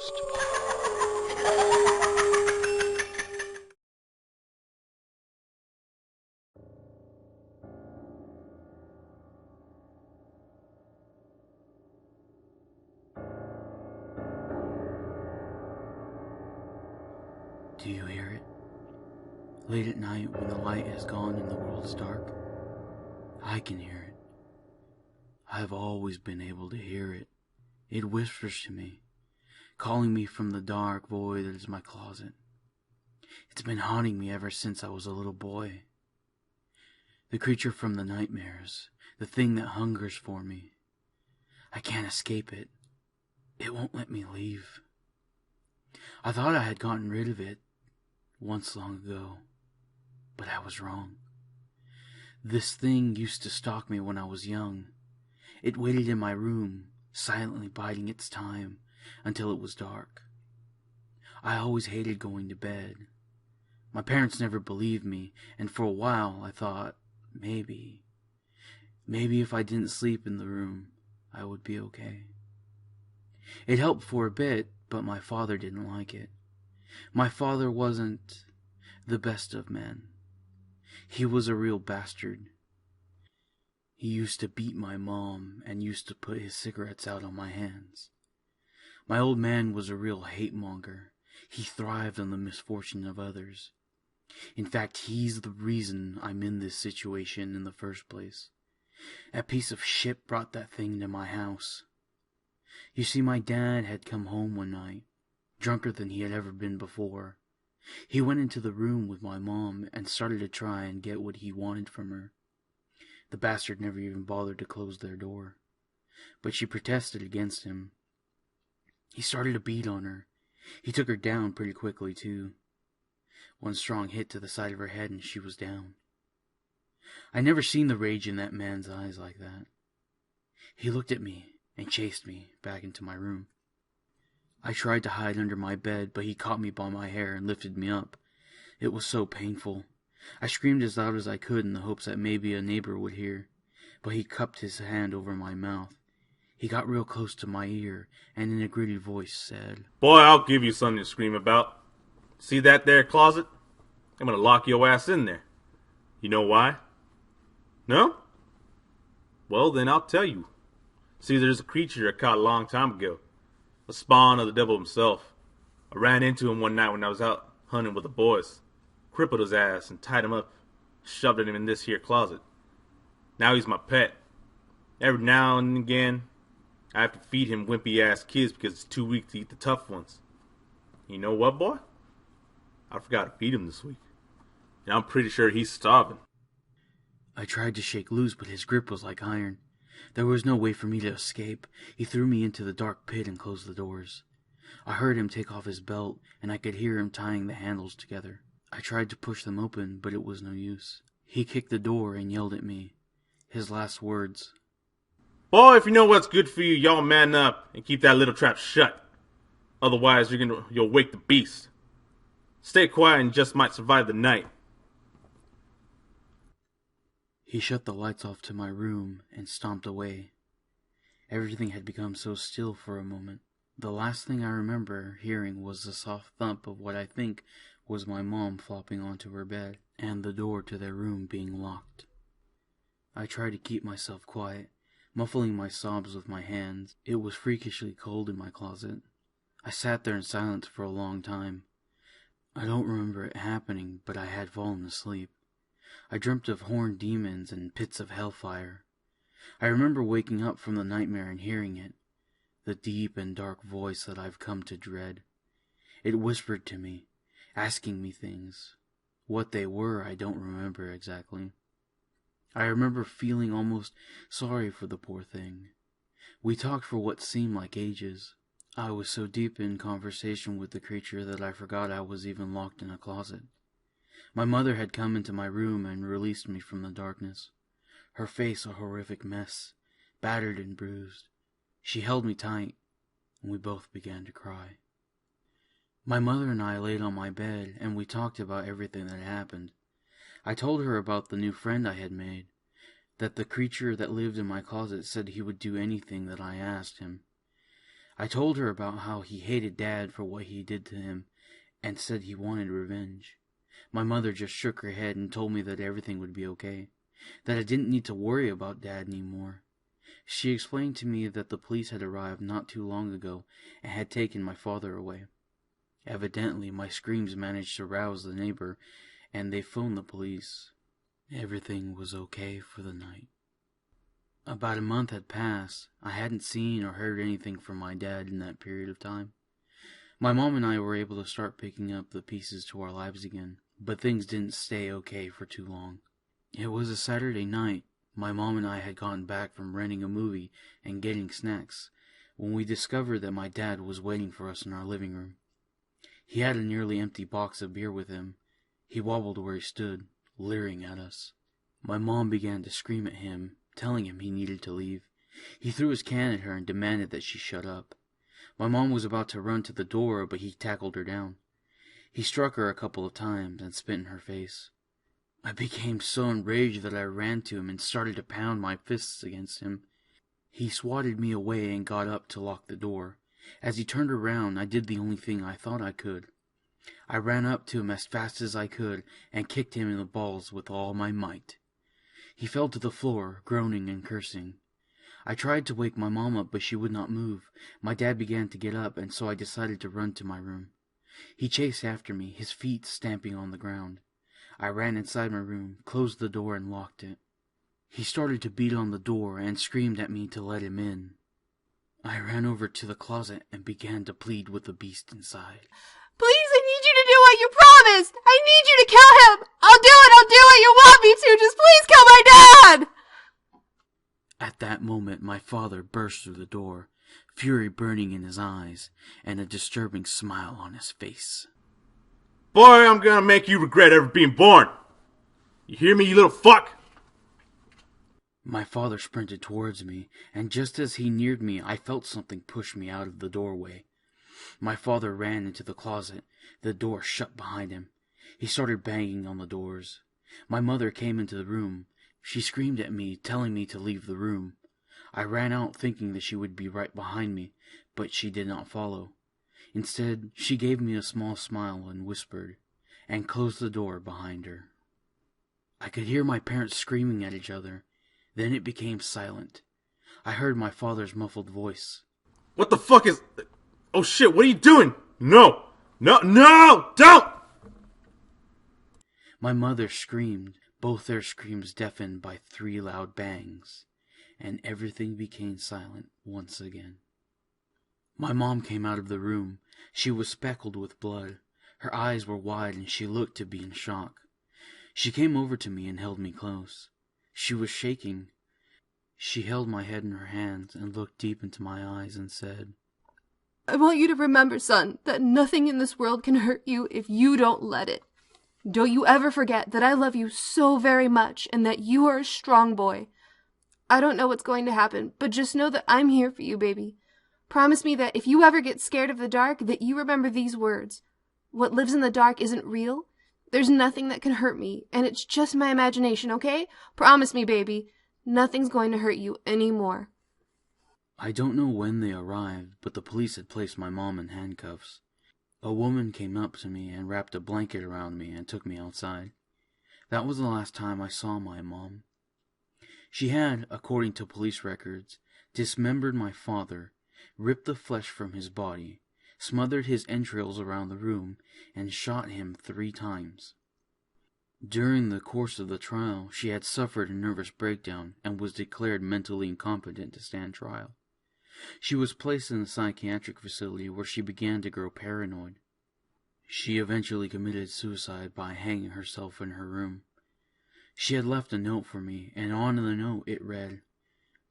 Ghostpaw. Do you hear it? Late at night when the light has gone and the world's dark, I can hear it. I've always been able to hear it. It whispers to me, calling me from the dark void that is my closet. It's been haunting me ever since I was a little boy. The creature from the nightmares, the thing that hungers for me. I can't escape it. It won't let me leave. I thought I had gotten rid of it once long ago, but I was wrong. This thing used to stalk me when I was young. It waited in my room, silently biding its time until it was dark. I always hated going to bed. My parents never believed me, and for a while I thought, maybe if I didn't sleep in the room, I would be okay. It helped for a bit, but my father didn't like it. My father wasn't the best of men. He was a real bastard. He used to beat my mom and used to put his cigarettes out on my hands. My old man was a real hate-monger. He thrived on the misfortune of others. In fact, he's the reason I'm in this situation in the first place. That piece of shit brought that thing to my house. You see, my dad had come home one night, drunker than he had ever been before. He went into the room with my mom and started to try and get what he wanted from her. The bastard never even bothered to close their door, but she protested against him. He started to beat on her. He took her down pretty quickly, too. One strong hit to the side of her head and she was down. I never seen the rage in that man's eyes like that. He looked at me and chased me back into my room. I tried to hide under my bed, but he caught me by my hair and lifted me up. It was so painful. I screamed as loud as I could in the hopes that maybe a neighbor would hear, but he cupped his hand over my mouth. He got real close to my ear, and in a gritty voice said, "Boy, I'll give you something to scream about. See that there closet? I'm gonna lock your ass in there. You know why? No? Well, then I'll tell you. See, there's a creature I caught a long time ago. A spawn of the devil himself. I ran into him one night when I was out hunting with the boys. Crippled his ass and tied him up. Shoved him in this here closet. Now he's my pet. Every now and again, I have to feed him wimpy ass kids because it's too weak to eat the tough ones. You know what, boy? I forgot to feed him this week. And I'm pretty sure he's starving." I tried to shake loose, but his grip was like iron. There was no way for me to escape. He threw me into the dark pit and closed the doors. I heard him take off his belt, and I could hear him tying the handles together. I tried to push them open, but it was no use. He kicked the door and yelled at me. His last words, "Boy, if you know what's good for you, y'all man up and keep that little trap shut. Otherwise, you'll wake the beast. Stay quiet and just might survive the night." He shut the lights off to my room and stomped away. Everything had become so still for a moment. The last thing I remember hearing was the soft thump of what I think was my mom flopping onto her bed, and the door to their room being locked. I tried to keep myself quiet, muffling my sobs with my hands. It was freakishly cold in my closet. I sat there in silence for a long time. I don't remember it happening, but I had fallen asleep. I dreamt of horned demons and pits of hellfire. I remember waking up from the nightmare and hearing it, the deep and dark voice that I've come to dread. It whispered to me, asking me things. What they were, I don't remember exactly. I remember feeling almost sorry for the poor thing. We talked for what seemed like ages. I was so deep in conversation with the creature that I forgot I was even locked in a closet. My mother had come into my room and released me from the darkness. Her face a horrific mess, battered and bruised. She held me tight, and we both began to cry. My mother and I laid on my bed, and we talked about everything that happened. I told her about the new friend I had made, that the creature that lived in my closet said he would do anything that I asked him. I told her about how he hated Dad for what he did to him and said he wanted revenge. My mother just shook her head and told me that everything would be okay, that I didn't need to worry about Dad anymore. She explained to me that the police had arrived not too long ago and had taken my father away. Evidently, my screams managed to rouse the neighbor, and they phoned the police. Everything was okay for the night. About a month had passed. I hadn't seen or heard anything from my dad in that period of time. My mom and I were able to start picking up the pieces to our lives again, but things didn't stay okay for too long. It was a Saturday night. My mom and I had gotten back from renting a movie and getting snacks when we discovered that my dad was waiting for us in our living room. He had a nearly empty box of beer with him. He wobbled where he stood, leering at us. My mom began to scream at him, telling him he needed to leave. He threw his can at her and demanded that she shut up. My mom was about to run to the door, but he tackled her down. He struck her a couple of times and spit in her face. I became so enraged that I ran to him and started to pound my fists against him. He swatted me away and got up to lock the door. As he turned around, I did the only thing I thought I could. I ran up to him as fast as I could and kicked him in the balls with all my might. He fell to the floor, groaning and cursing. I tried to wake my mom up, but she would not move. My dad began to get up, and so I decided to run to my room. He chased after me, his feet stamping on the ground. I ran inside my room, closed the door, and locked it. He started to beat on the door and screamed at me to let him in. I ran over to the closet and began to plead with the beast inside. Please, I need you to do what you promised. I need you to kill him. I'll do what you want me to. Just please kill my dad. At that moment, my father burst through the door, fury burning in his eyes and a disturbing smile on his face. Boy, I'm gonna make you regret ever being born. You hear me, you little fuck? My father sprinted towards me, and just as he neared me, I felt something push me out of the doorway. My father ran into the closet, the door shut behind him. He started banging on the doors. My mother came into the room. She screamed at me, telling me to leave the room. I ran out thinking that she would be right behind me, but she did not follow. Instead, she gave me a small smile and whispered, and closed the door behind her. I could hear my parents screaming at each other. Then it became silent. I heard my father's muffled voice. What the fuck is... Oh shit, what are you doing? No! No! Don't! My mother screamed, both their screams deafened by 3 loud bangs, and everything became silent once again. My mom came out of the room. She was speckled with blood. Her eyes were wide and she looked to be in shock. She came over to me and held me close. She was shaking. She held my head in her hands and looked deep into my eyes and said, I want you to remember, son, that nothing in this world can hurt you if you don't let it. Don't you ever forget that I love you so very much and that you are a strong boy. I don't know what's going to happen, but just know that I'm here for you, baby. Promise me that if you ever get scared of the dark, that you remember these words. What lives in the dark isn't real. There's nothing that can hurt me, and it's just my imagination, okay? Promise me, baby. Nothing's going to hurt you anymore. I don't know when they arrived, but the police had placed my mom in handcuffs. A woman came up to me and wrapped a blanket around me and took me outside. That was the last time I saw my mom. She had, according to police records, dismembered my father, ripped the flesh from his body, smothered his entrails around the room, and shot him 3 times. During the course of the trial, she had suffered a nervous breakdown and was declared mentally incompetent to stand trial. She was placed in a psychiatric facility where she began to grow paranoid. She eventually committed suicide by hanging herself in her room. She had left a note for me, and on the note it read,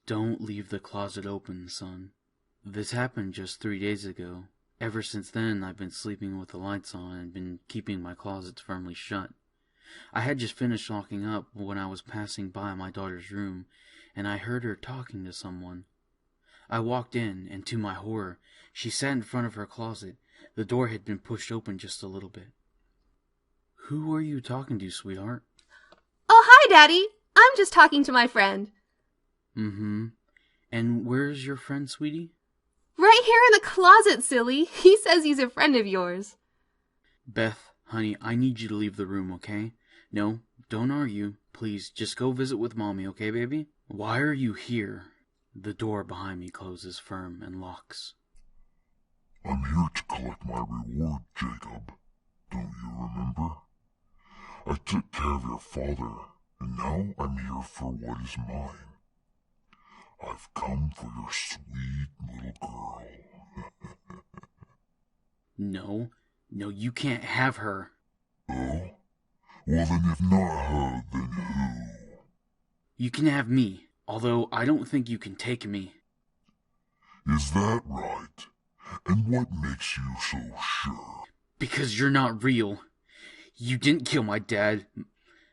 "Don't leave the closet open, son." This happened just 3 days ago. Ever since then, I've been sleeping with the lights on and been keeping my closets firmly shut. I had just finished locking up when I was passing by my daughter's room, and I heard her talking to someone. I walked in, and to my horror, she sat in front of her closet. The door had been pushed open just a little bit. "Who are you talking to, sweetheart?" Oh, hi, Daddy. I'm just talking to my friend. Mm-hmm. And where's your friend, sweetie? Right here in the closet, silly. He says he's a friend of yours. Beth, honey, I need you to leave the room, okay? No, don't argue. Please, just go visit with Mommy, okay, baby? Why are you here? The door behind me closes firm and locks. I'm here to collect my reward, Jacob. Don't you remember? I took care of your father, and now I'm here for what is mine. I've come for your sweet little girl. No, you can't have her. Oh? Well then if not her, then who? You can have me, although I don't think you can take me. Is that right? And what makes you so sure? Because you're not real. You didn't kill my dad.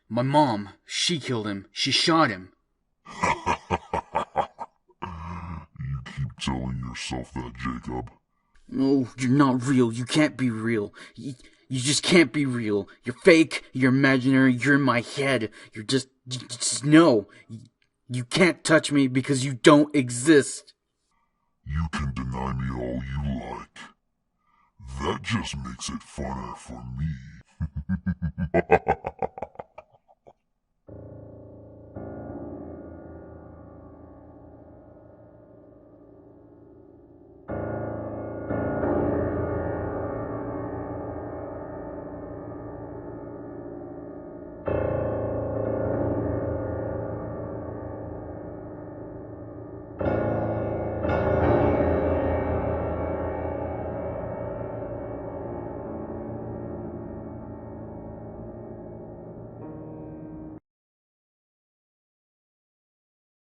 My mom, she killed him. She shot him. You keep telling yourself that, Jacob. No, you're not real. You can't be real. You just can't be real. You're fake. You're imaginary. You're in my head. You just no. You can't touch me because you don't exist. You can deny me all you like. That just makes it funner for me.